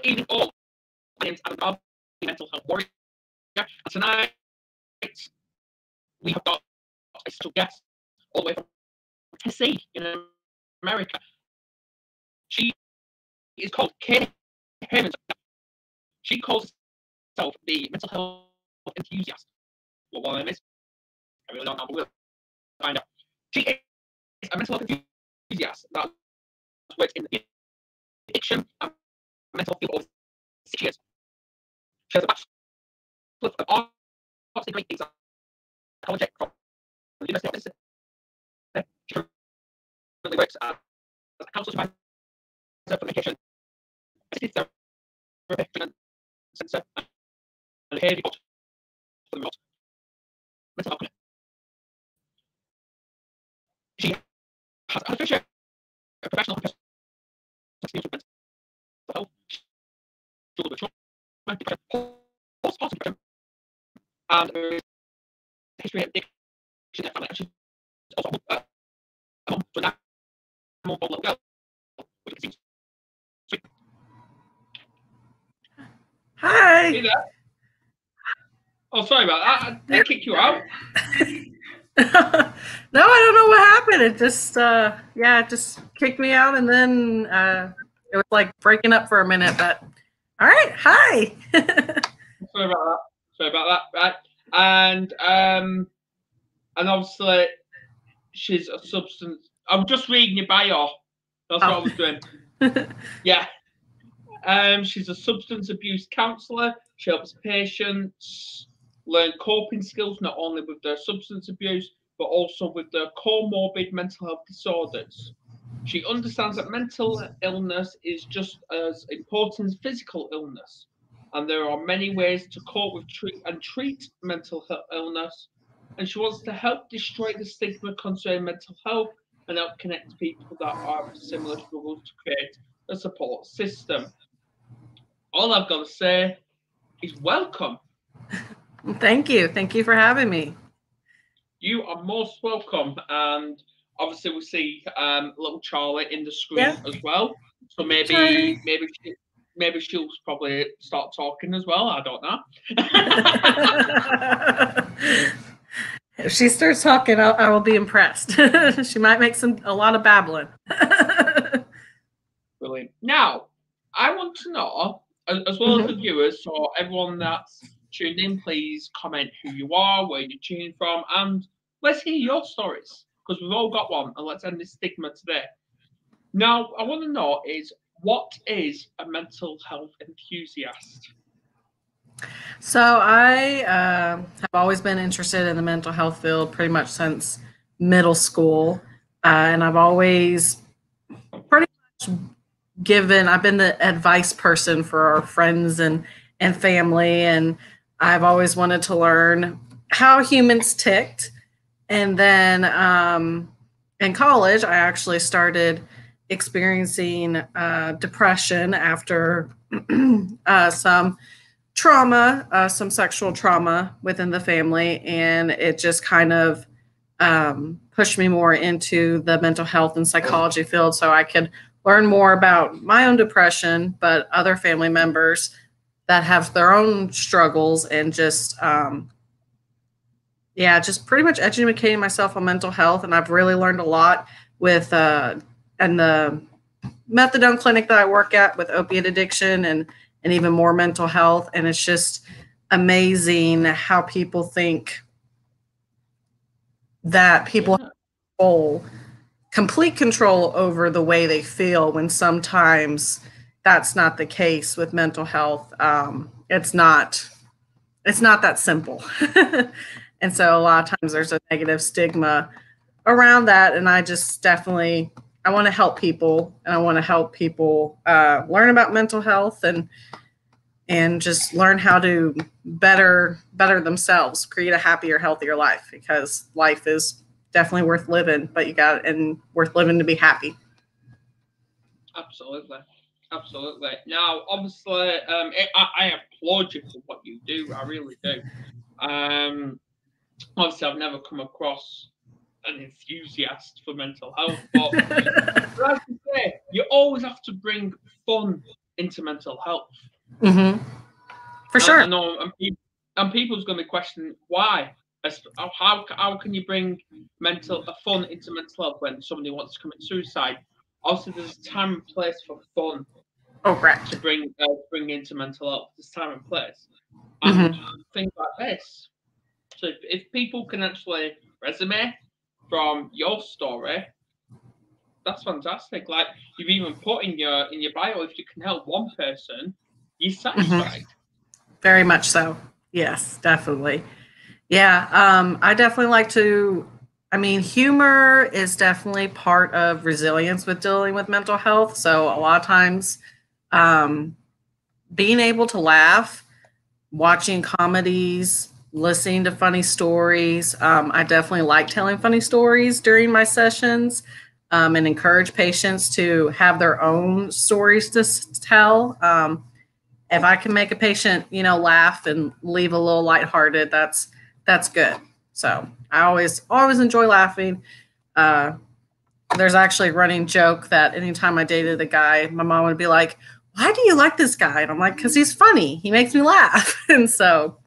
evening, all. My name's Adam Garvey, mental health warrior. And tonight, we have got a special guest all the way from Tennessee in America. She is called Kalee Hermanson. She calls herself the mental health enthusiast. Well, what her name is, I really don't know, but we'll find out. She is a mental health enthusiast that works in the addiction and mental health field over 6 years. She has a Bachelor of Arts degree in psychology from the University of Minnesota. She currently works as a Counselor Supervisor for medication, assisted therapy, treatment centre, and behaviour coach for the remote mental health clinic. She has a fair share of professional and personal experience with mental health. She struggled with trauma, depression, postpartum depression, and there is a history of addiction in her family. And she's also a mum to a 9-month-old little girl, which can seem sweet. Hi. Hey there. Oh, sorry about that. They kicked you out. No, I don't know what happened. It just, it just kicked me out, and then it was like breaking up for a minute. But all right, hi. Sorry about that. Sorry about that. Right, and obviously she's a substance. I'm just reading your bio. That's what I was doing. Yeah. She's a substance abuse counsellor. She helps patients learn coping skills not only with their substance abuse but also with their comorbid mental health disorders. She understands that mental illness is just as important as physical illness, and there are many ways to cope with treat mental illness. And she wants to help destroy the stigma concerning mental health and help connect people that have similar struggles to create a support system. All I've got to say is welcome. Thank you. Thank you for having me. You are most welcome. And obviously we see little Charlie in the screen as well. So maybe she'll probably start talking as well. I don't know. If she starts talking, I will be impressed. She might make a lot of babbling. Brilliant. Now, I want to know, as well as the viewers, so everyone that's tuned in, please comment who you are, where you're tuning from, and let's hear your stories, because we've all got one, and let's end this stigma today. Now, I want to know is, what is a mental health enthusiast? So I have always been interested in the mental health field pretty much since middle school, and I've always pretty much I've been the advice person for our friends and family, and I've always wanted to learn how humans ticked. And then in college, I actually started experiencing depression after some trauma, some sexual trauma within the family, and it just kind of pushed me more into the mental health and psychology field so I could learn more about my own depression, but other family members that have their own struggles, and just pretty much educating myself on mental health. And I've really learned a lot with and the methadone clinic that I work at with opiate addiction and even more mental health. And it's just amazing how people think that people have complete control over the way they feel, when sometimes that's not the case with mental health. It's not that simple. And so a lot of times there's a negative stigma around that. And I just I want to help people, and I want to help people learn about mental health and just learn how to better themselves, create a happier, healthier life, because life is definitely worth living, but worth living to be happy. Absolutely. Now, obviously, I applaud you for what you do. I really do. Obviously, I've never come across an enthusiast for mental health, but as you say, you always have to bring fun into mental health. Mm-hmm. For sure. I know, and people's going to question why. How can you bring fun into mental health when somebody wants to commit suicide? Also, there's a time and place for fun. Oh, right. To bring into mental health. There's time and place, and things like this. So if people can actually resume from your story, that's fantastic. Like you've even put in your bio, if you can help one person, you're satisfied. Very much so. Yes, definitely. Yeah, I definitely like to. I mean, humor is definitely part of resilience with dealing with mental health. So a lot of times, being able to laugh, watching comedies, listening to funny stories. I definitely like telling funny stories during my sessions, and encourage patients to have their own stories to tell. If I can make a patient, laugh and leave a little lighthearted, that's good. So I always enjoy laughing. There's actually a running joke that anytime I dated a guy, my mom would be like, "Why do you like this guy?" And I'm like, "Because he's funny. He makes me laugh." And so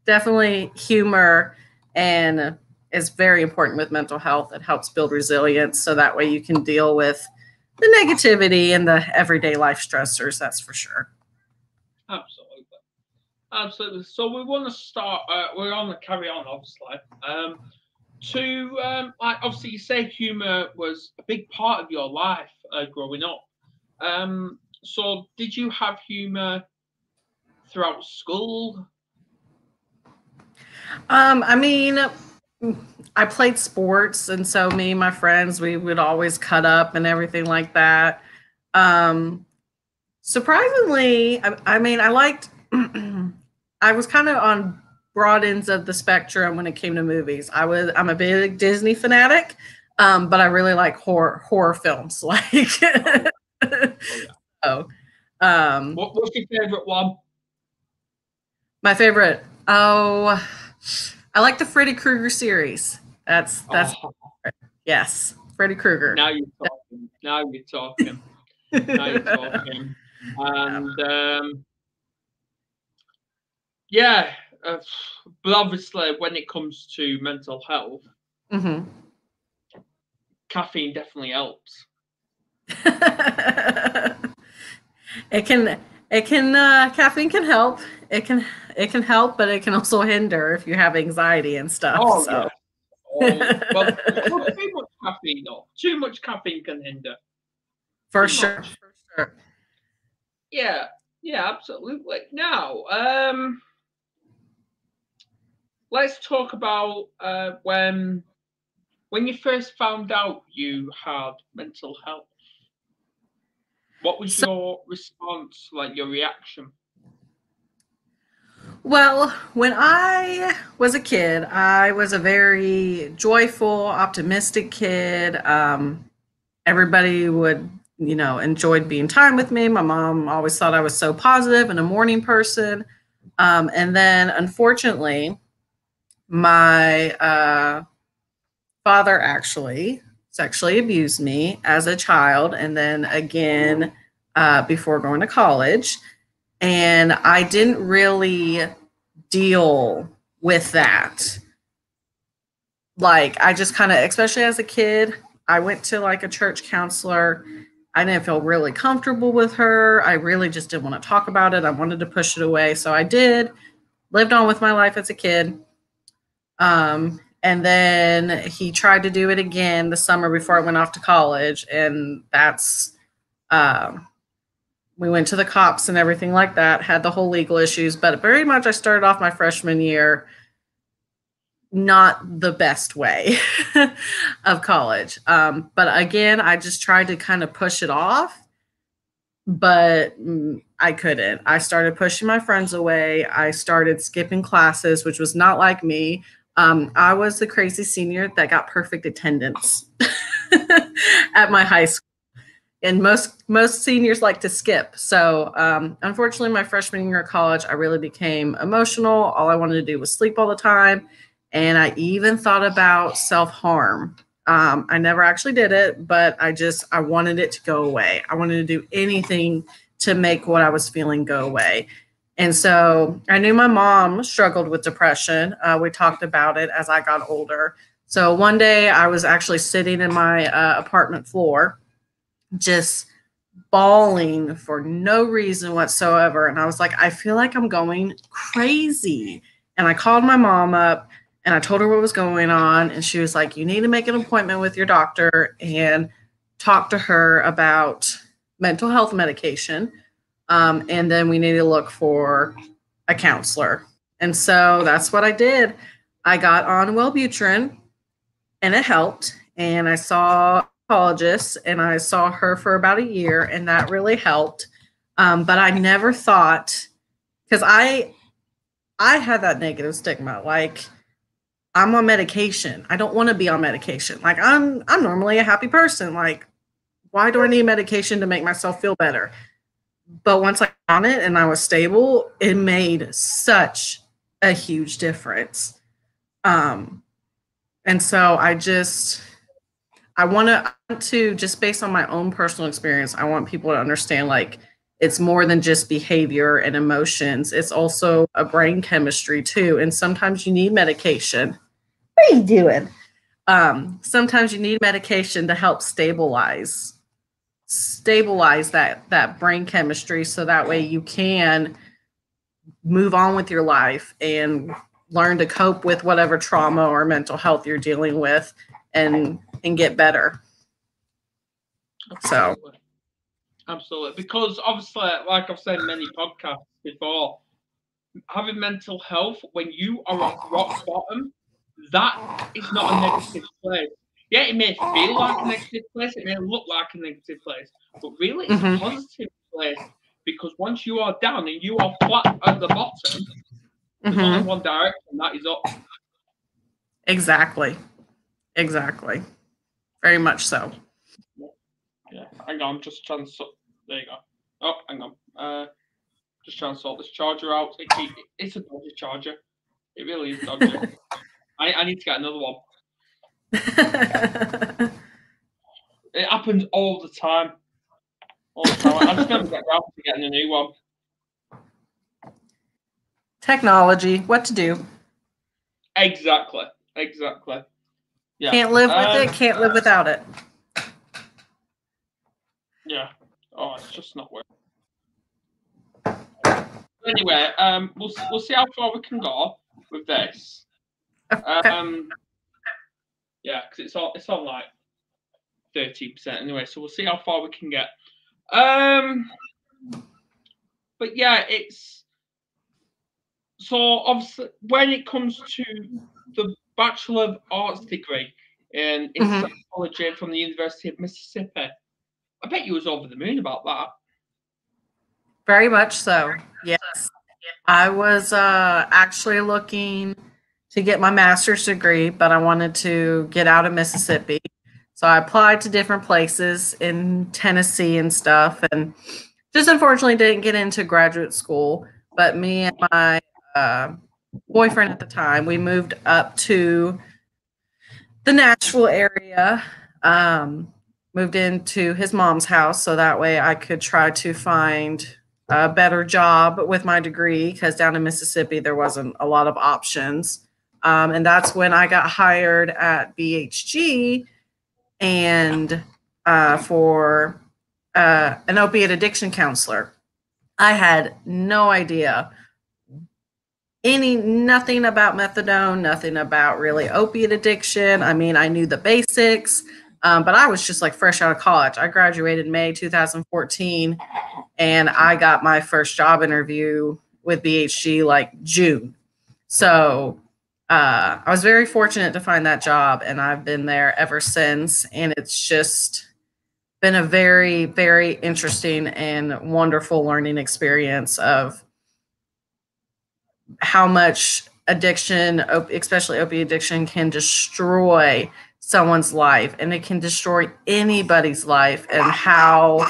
definitely humor and is very important with mental health. It helps build resilience so that way you can deal with the negativity and the everyday life stressors, that's for sure. Absolutely. So we want to start, we're on the carry on, obviously. Obviously you say humor was a big part of your life growing up. So did you have humor throughout school? I mean, I played sports, and so me and my friends, we would always cut up and everything like that. Surprisingly, I mean, I liked, I was kind of on broad ends of the spectrum when it came to movies. I'm a big Disney fanatic, but I really like horror films. Like, What's your favorite one? My favorite, I like the Freddy Krueger series. That's yes, Freddy Krueger. Now you're talking. And yeah, but obviously when it comes to mental health, caffeine definitely helps. Caffeine can help. It can help, but it can also hinder if you have anxiety and stuff. Yeah. Well, too much caffeine, though. Too much caffeine can hinder. For sure. Yeah, absolutely. Now, let's talk about when you first found out you had mental health. What was your response, like your reaction? Well, when I was a kid, I was a very joyful, optimistic kid. Everybody would, enjoyed being time with me. My mom always thought I was so positive and a morning person. And then, unfortunately, my father actually sexually abused me as a child, and then again before going to college. And I didn't really deal with that. Like, I just kind of, especially as a kid, I went to like a church counselor. I didn't feel really comfortable with her. I really just didn't want to talk about it. I wanted to push it away. So I lived on with my life as a kid. And then he tried to do it again the summer before I went off to college. And we went to the cops and everything like that, had the whole legal issues, but very much I started off my freshman year not the best way of college. But again, I just tried to kind of push it off, but I couldn't. I started pushing my friends away. I started skipping classes, which was not like me. I was the crazy senior that got perfect attendance at my high school. And most seniors like to skip. So unfortunately, my freshman year of college, I really became emotional. All I wanted to do was sleep all the time. And I even thought about self-harm. I never actually did it, but I wanted it to go away. I wanted to do anything to make what I was feeling go away. And so I knew my mom struggled with depression. We talked about it as I got older. So one day I was actually sitting in my apartment floor, just bawling for no reason whatsoever. And I was like, I feel like I'm going crazy. And I called my mom up and I told her what was going on. And she was like, you need to make an appointment with your doctor and talk to her about mental health medication. And then we need to look for a counselor. And so that's what I did. I got on Wellbutrin and it helped. And I saw a psychologist and I saw her for about a year and that really helped. But I never thought, because I had that negative stigma, like I'm on medication. I don't want to be on medication. Like I'm normally a happy person. Like, why do I need medication to make myself feel better? But once I got on it and I was stable, it made such a huge difference. And so I want to, just based on my own personal experience, I want people to understand, like, it's more than just behavior and emotions. It's also a brain chemistry too. And sometimes you need medication. What are you doing? Sometimes you need medication to help stabilize that brain chemistry, so that way you can move on with your life and learn to cope with whatever trauma or mental health you're dealing with and get better. Absolutely. Absolutely. Because obviously, like I've said in many podcasts before, having mental health when you are at rock bottom, that is not a negative place. Yeah, it may feel like a negative place, it may look like a negative place, but really it's a positive place, because once you are down and you are flat at the bottom, there's only one direction, and that is up. Exactly. Very much so. Yeah, hang on, I'm just trying to there you go. Oh, hang on. Just trying to sort this charger out. It's a dodgy charger. It really is dodgy. I need to get another one. It happens all the time. I just never get around to getting a new one. Technology, what to do? Exactly. Yeah. Can't live with it, can't live without it. Yeah. Oh, it's just not working. Anyway, we'll see how far we can go with this. Okay. Yeah, because it's on like 13% anyway, so we'll see how far we can get. But yeah, it's so obviously when it comes to the Bachelor of Arts degree in psychology from the University of Mississippi, I bet you was over the moon about that. Very much so. Yes. I was actually looking to get my master's degree, but I wanted to get out of Mississippi. So I applied to different places in Tennessee and stuff, and just unfortunately didn't get into graduate school. But me and my boyfriend at the time, we moved up to the Nashville area, moved into his mom's house, so that way I could try to find a better job with my degree, because down in Mississippi there wasn't a lot of options. And that's when I got hired at BHG and for an opiate addiction counselor. I had no idea nothing about methadone, nothing about really opiate addiction. I mean, I knew the basics, but I was just like fresh out of college. I graduated May 2014, and I got my first job interview with BHG like June. So I was very fortunate to find that job, and I've been there ever since. And it's just been a very, very interesting and wonderful learning experience of how much addiction, especially opiate addiction, can destroy someone's life, and it can destroy anybody's life, and how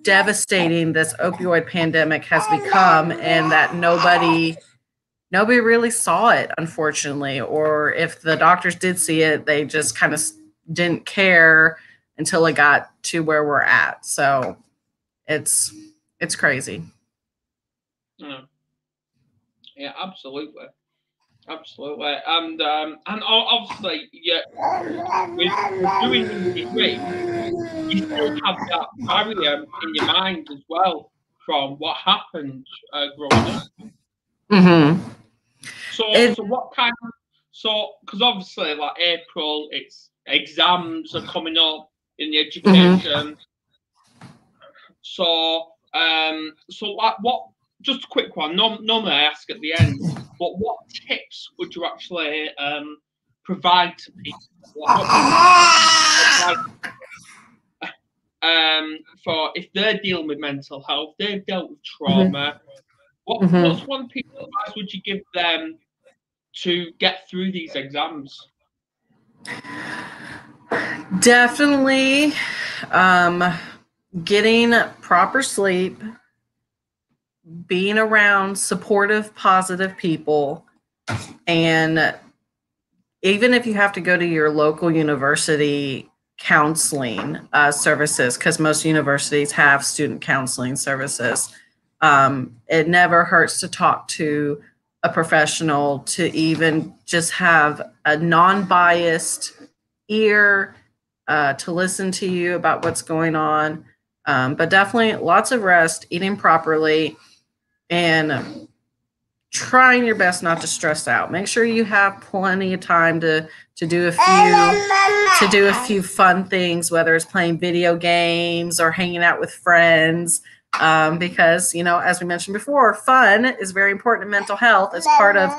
devastating this opioid pandemic has become, and that nobody really saw it, unfortunately, or if the doctors did see it, they just kind of didn't care until it got to where we're at. So it's crazy. Yeah, absolutely. Absolutely. And obviously, yeah, with doing the degree, you still have that barrier in your mind as well from what happened growing up. Mm-hmm. So what kind of, because obviously, like April, it's exams are coming up in the education. So like what, just a quick one, normally I ask at the end, but what tips would you actually provide to people? For if they're dealing with mental health, they've dealt with trauma, what's one piece of advice would you give them to get through these exams? Definitely getting proper sleep, being around supportive, positive people, and even if you have to go to your local university counseling services, because most universities have student counseling services, it never hurts to talk to a professional, to even just have a non-biased ear to listen to you about what's going on. But definitely lots of rest, eating properly, and trying your best not to stress out. Make sure you have plenty of time to do a few fun things, whether it's playing video games or hanging out with friends. Because, you know, as we mentioned before, fun is very important in mental health. It's part of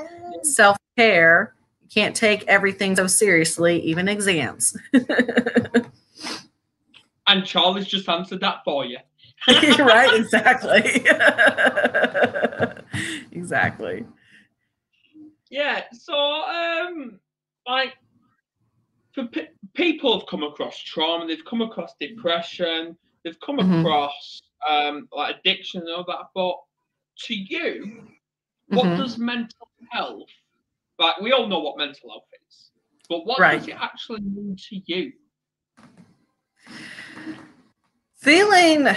self-care. You can't take everything so seriously, even exams. And Charlie's just answered that for you. Right, exactly. Exactly. Yeah, so like for people have come across trauma, they've come across depression, they've come across like addiction and all that. But to you, what does mental health, like we all know what mental health is, but what does it actually mean to you? Feeling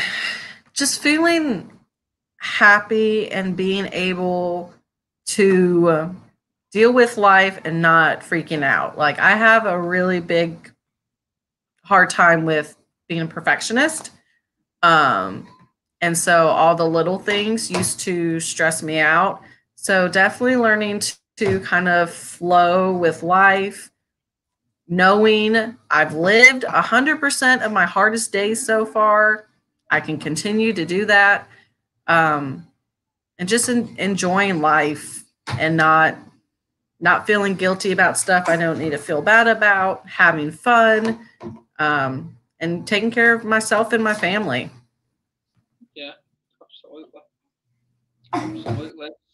happy and being able to deal with life and not freaking out. Like, I have a really big hard time with being a perfectionist. And so all the little things used to stress me out. So definitely learning to kind of flow with life, knowing I've lived 100% of my hardest days so far. I can continue to do that. And just enjoying life and not feeling guilty about stuff I don't need to feel bad about, having fun, and taking care of myself and my family. Yeah, absolutely.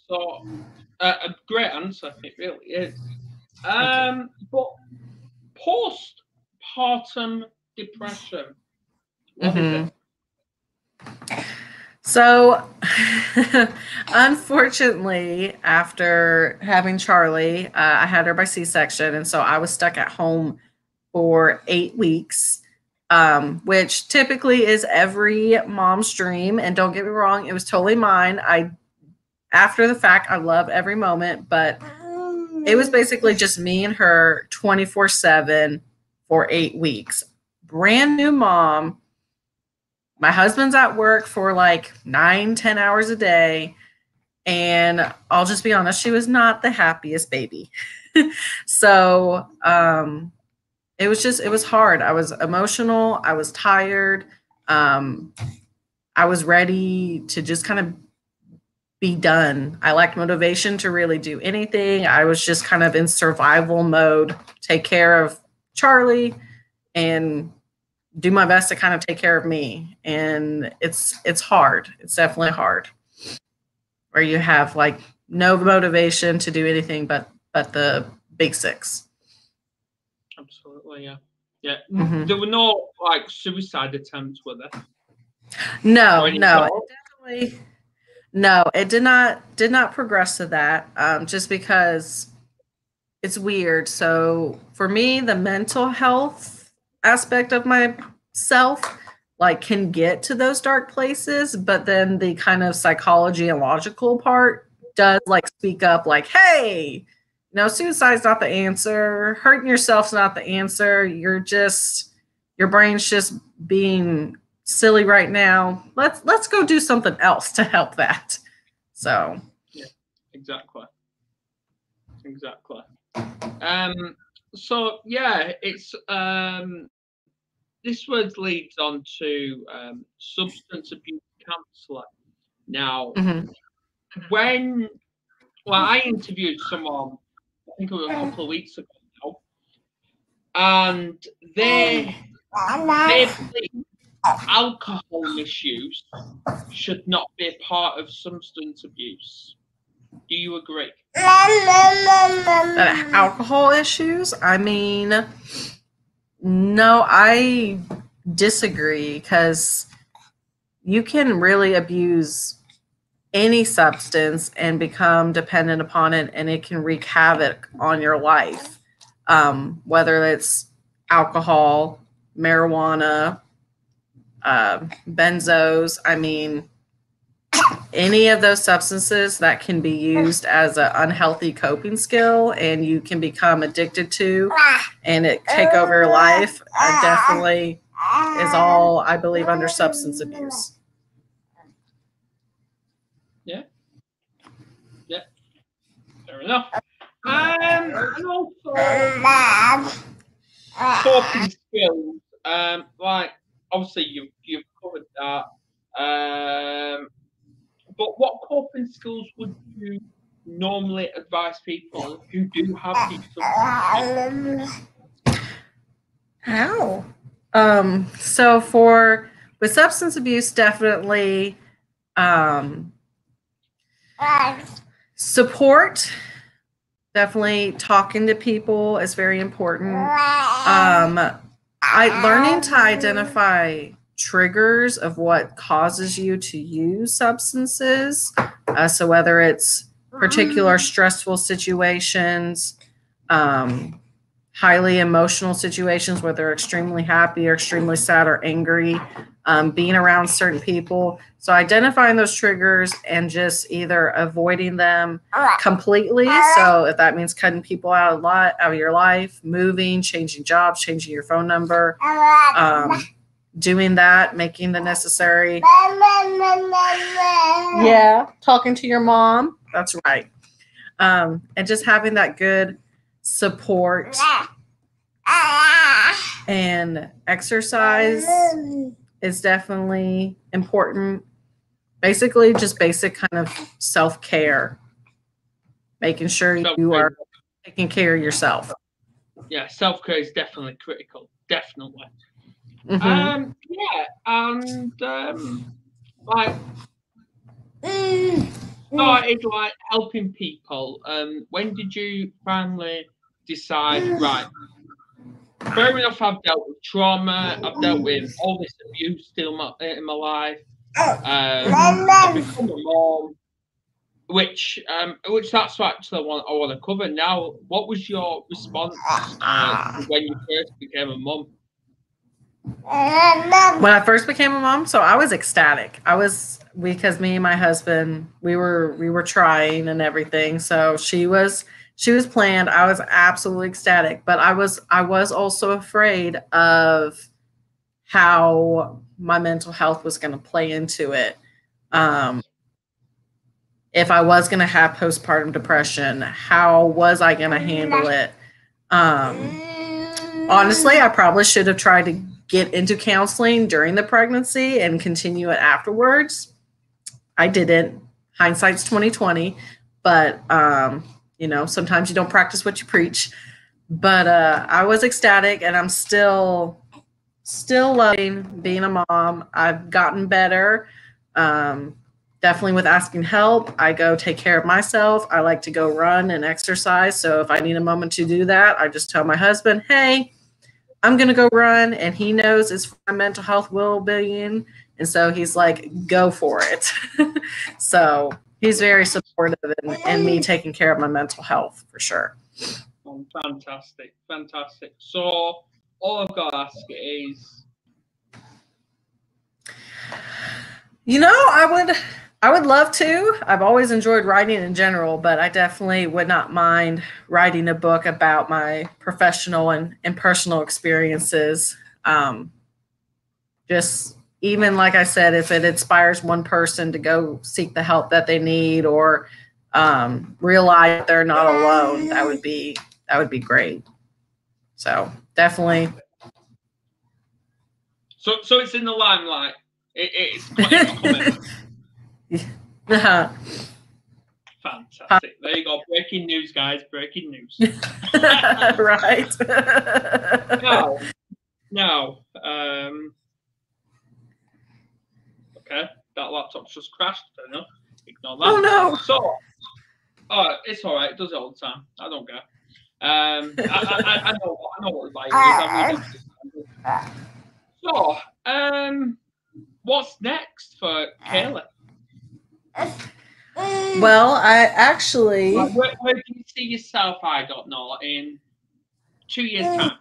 So, a great answer, it really is. But postpartum depression, what is it? So, unfortunately, after having Charlie, I had her by C-section, and so I was stuck at home for 8 weeks, which typically is every mom's dream. And don't get me wrong, it was totally mine. After the fact, I love every moment, but it was basically just me and her 24/7 for 8 weeks. Brand new mom. My husband's at work for like 9-10 hours a day. And I'll just be honest, she was not the happiest baby. So it was hard. I was emotional. I was tired. I was ready to just kind of be done. I lacked motivation to really do anything. I was just kind of in survival mode, take care of Charlie and do my best to kind of take care of me. And it's hard. It's definitely hard. Where you have like no motivation to do anything but the basics. Absolutely, yeah. Yeah. There were no like suicide attempts, were there? No, it did not progress to that. Just because it's weird. So for me, the mental health aspect of my self like can get to those dark places, but then the kind of psychology and logical part does like speak up like, hey, suicide's not the answer, hurting yourself's not the answer, your brain's just being silly right now, let's go do something else to help that. So yeah, exactly. So yeah, it's this word leads on to substance abuse counselor. Now, when I interviewed someone, I think it was a couple of weeks ago now, and they believe alcohol misuse should not be a part of substance abuse. Do you agree? Alcohol issues? I mean, no, I disagree, because you can really abuse any substance and become dependent upon it, and it can wreak havoc on your life. Whether it's alcohol, marijuana, benzos, I mean, any of those substances that can be used as an unhealthy coping skill and you can become addicted to and it take over your life, definitely is all, I believe, under substance abuse. Yeah. Fair enough. And also coping skills. Like obviously you've covered that. But what coping skills would you normally advise people who do have these substance abuse? So with substance abuse, definitely support. Definitely talking to people is very important. Learning to identify triggers of what causes you to use substances. So whether it's particular stressful situations, highly emotional situations, whether they're extremely happy or extremely sad or angry, being around certain people. So identifying those triggers and just either avoiding them completely. So if that means cutting people out of your life, moving, changing jobs, changing your phone number, doing that, making the necessary. Yeah, talking to your mom. That's right. And just having that good support and exercise is definitely important. Basically, just basic kind of self-care, making sure you are taking care of yourself. Yeah, self-care is definitely critical. Definitely. Mm-hmm. Started like helping people. When did you finally decide, right, fair enough, I've dealt with trauma, I've dealt with all this abuse still in my life, I've become a mom, which that's actually what I want to cover now. What was your response when you first became a mom? When I first became a mom, so I was ecstatic. Because me and my husband, we were trying and everything. So she was planned. I was absolutely ecstatic, but I was also afraid of how my mental health was going to play into it. If I was going to have postpartum depression, how was I going to handle it? Honestly, I probably should have tried to get into counseling during the pregnancy and continue it afterwards. I didn't. Hindsight's 2020, but sometimes you don't practice what you preach. But I was ecstatic, and I'm still loving being a mom. I've gotten better. Definitely with asking help. I go take care of myself. I like to go run and exercise. So if I need a moment to do that, I just tell my husband, hey, I'm going to go run. And he knows it's for my mental health well-being. And so he's like, go for it. So he's very supportive in me taking care of my mental health for sure. Oh, fantastic. So all I've got to ask is, You know, I would love to. I've always enjoyed writing in general, but I definitely would not mind writing a book about my professional and personal experiences. Just even like I said, if it inspires one person to go seek the help that they need or realize they're not alone, that would be great. So definitely. So it's in the limelight. It's coming. Uh-huh. Fantastic. There you go. Breaking news, guys. Breaking news. Right. No. Okay. That laptop's just crashed. I don't know. Ignore that. Oh no. So, it's all right. It does it all the time. I don't care. I know what life is. So, what's next for Kalee? Well, I actually. Where do you see yourself? I don't know. In 2 years' time.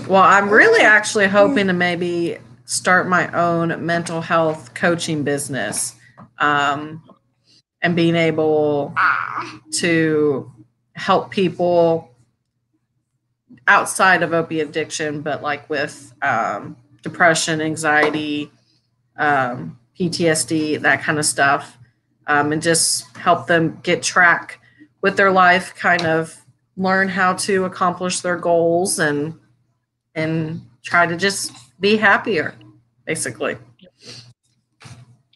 Well, I'm really actually hoping to maybe start my own mental health coaching business, and being able to help people outside of opiate addiction, but like with depression, anxiety, PTSD, that kind of stuff, and just help them get track with their life, kind of learn how to accomplish their goals and try to just be happier, basically.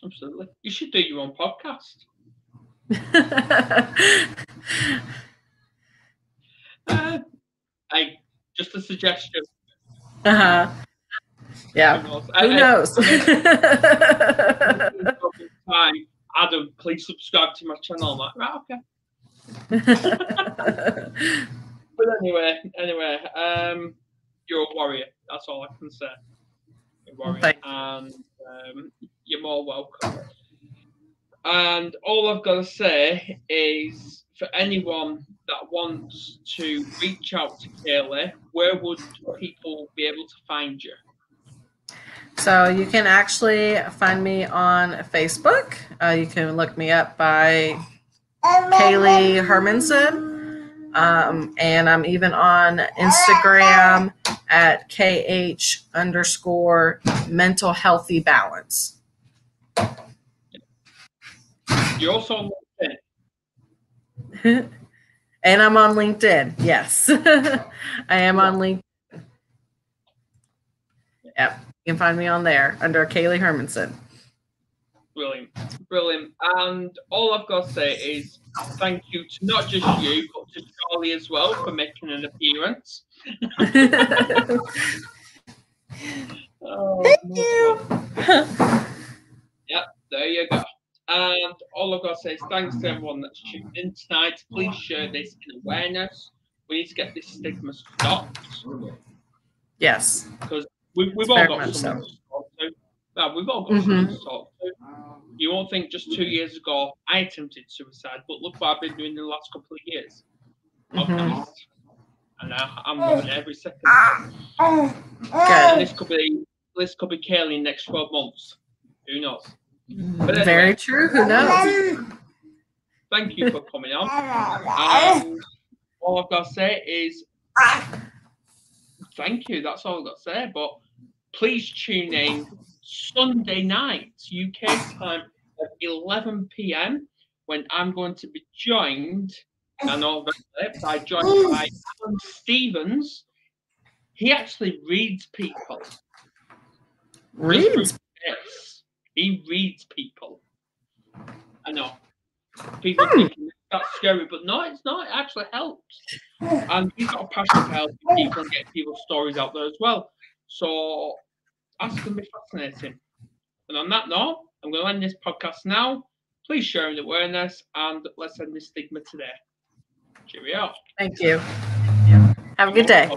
Absolutely. You should do your own podcast. Just a suggestion. Yeah. Who knows? Adam, please subscribe to my channel. I'm like, right, okay. But anyway, you're a warrior. That's all I can say. You're a warrior, and you're more welcome. And all I've got to say is, for anyone that wants to reach out to Kalee, where would people be able to find you? So you can actually find me on Facebook. You can look me up by Kalee Hermanson. And I'm even on Instagram at KH_mental healthy balance. You're also on LinkedIn. And I'm on LinkedIn. Yes. I am on LinkedIn. Yep. You can find me on there under Kalee Hermanson. Brilliant. And all I've got to say is thank you to not just you, but to Charlie as well for making an appearance. Thank you. Yep, there you go. And all I've got to say is thanks to everyone that's tuned in tonight. Please share this in awareness. We need to get this stigma stopped. Yes. Because we've all got someone to talk to. No, we've all got someone to talk to. You won't think just 2 years ago I attempted suicide, but look what I've been doing in the last couple of years. And now I'm loving every second. And this could be Kalee in the next 12 months. Who knows? But anyway, very true. Who knows? Thank you for coming on. All I've got to say is thank you. That's all I've got to say. But please tune in Sunday night, UK time at 11 p.m. when I'm going to be joined, by Alan Stevens. He actually reads people. He reads people. I know. People thinking that's scary, but no, it's not. It actually helps. And he's got a passion for helping people and getting people's stories out there as well. So that's going to be fascinating. And on that note, I'm going to end this podcast now. Please share the awareness and let's end this stigma today. Cheerio. Thank you. Have a good day.